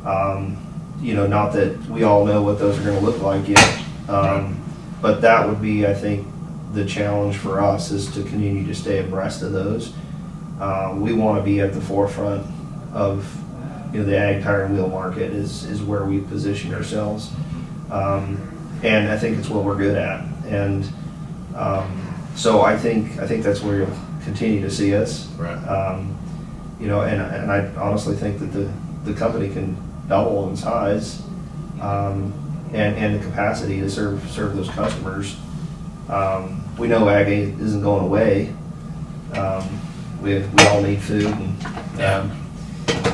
Not that we all know what those are going to look like yet, but that would be, I think, the challenge for us is to continue to stay abreast of those. We want to be at the forefront of the ag tire and wheel market is where we position ourselves, and I think it's what we're good at. And so I think that's where you'll continue to see us. Right. And I honestly think that the company can double in size, and the capacity to serve those customers. We know ag isn't going away. We all need food,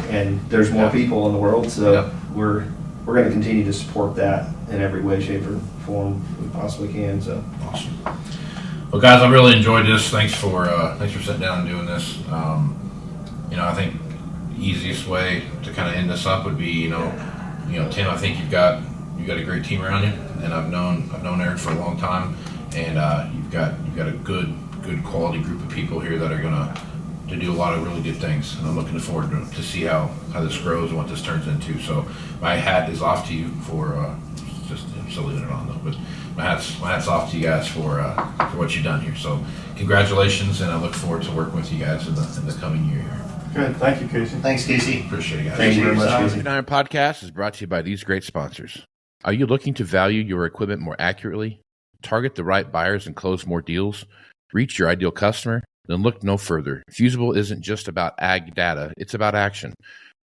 and there's more people in the world, so we're going to continue to support that in every way, shape, or form we possibly can. So awesome. Well, guys, I really enjoyed this. Thanks for sitting down and doing this. I think the easiest way to kind of end this up would be, Tim, I think you've got a great team around you, and I've known Eric for a long time, and you've got a good quality group of people here that are gonna to do a lot of really good things, and I'm looking forward to see how this grows and what this turns into. So my hat is off to you for just silly it on though, but my hat's off to you guys for what you've done here. So congratulations, and I look forward to working with you guys in the coming year here. Good, thank you, Casey. Thanks, Casey. Appreciate it, guys. Thank you very much, Casey. The Iron Podcast is brought to you by these great sponsors. Are you looking to value your equipment more accurately, target the right buyers and close more deals, reach your ideal customer? Then look no further. Fusable isn't just about ag data, it's about action.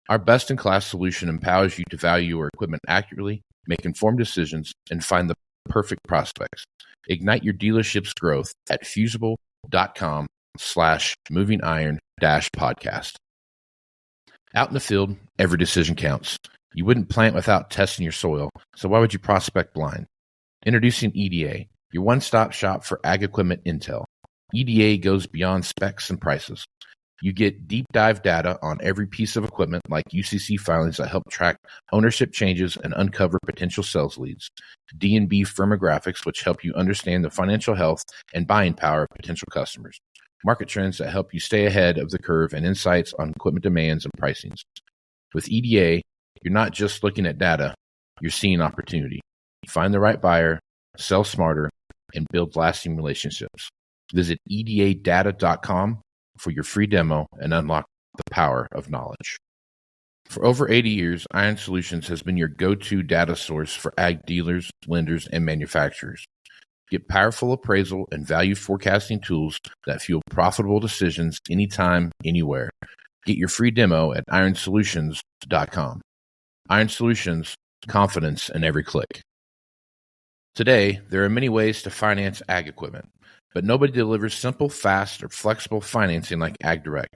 Our best-in-class solution empowers you to value your equipment accurately, make informed decisions, and find the perfect prospects. Ignite your dealership's growth at fusable.com/movingiron-podcast. Out in the field, every decision counts. You wouldn't plant without testing your soil, so why would you prospect blind? Introducing EDA, your one-stop shop for ag equipment intel. EDA goes beyond specs and prices. You get deep dive data on every piece of equipment like UCC filings that help track ownership changes and uncover potential sales leads. D&B firmographics, which help you understand the financial health and buying power of potential customers. Market trends that help you stay ahead of the curve, and insights on equipment demands and pricings. With EDA, you're not just looking at data, you're seeing opportunity. Find the right buyer, sell smarter, and build lasting relationships. Visit edadata.com for your free demo and unlock the power of knowledge. For over 80 years, Iron Solutions has been your go-to data source for ag dealers, lenders, and manufacturers. Get powerful appraisal and value forecasting tools that fuel profitable decisions anytime, anywhere. Get your free demo at ironsolutions.com. Iron Solutions, confidence in every click. Today, there are many ways to finance ag equipment, but nobody delivers simple, fast, or flexible financing like AgDirect.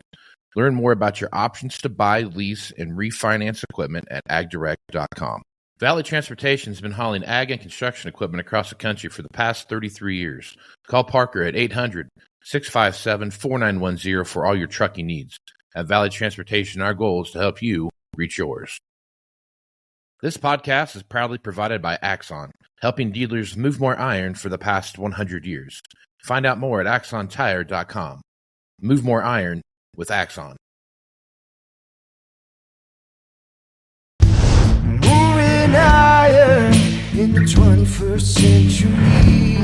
Learn more about your options to buy, lease, and refinance equipment at agdirect.com. Valley Transportation has been hauling ag and construction equipment across the country for the past 33 years. Call Parker at 800-657-4910 for all your trucking needs. At Valley Transportation, our goal is to help you reach yours. This podcast is proudly provided by Axon, helping dealers move more iron for the past 100 years. Find out more at axontire.com. Move more iron with Axon. Moving iron in the 21st century.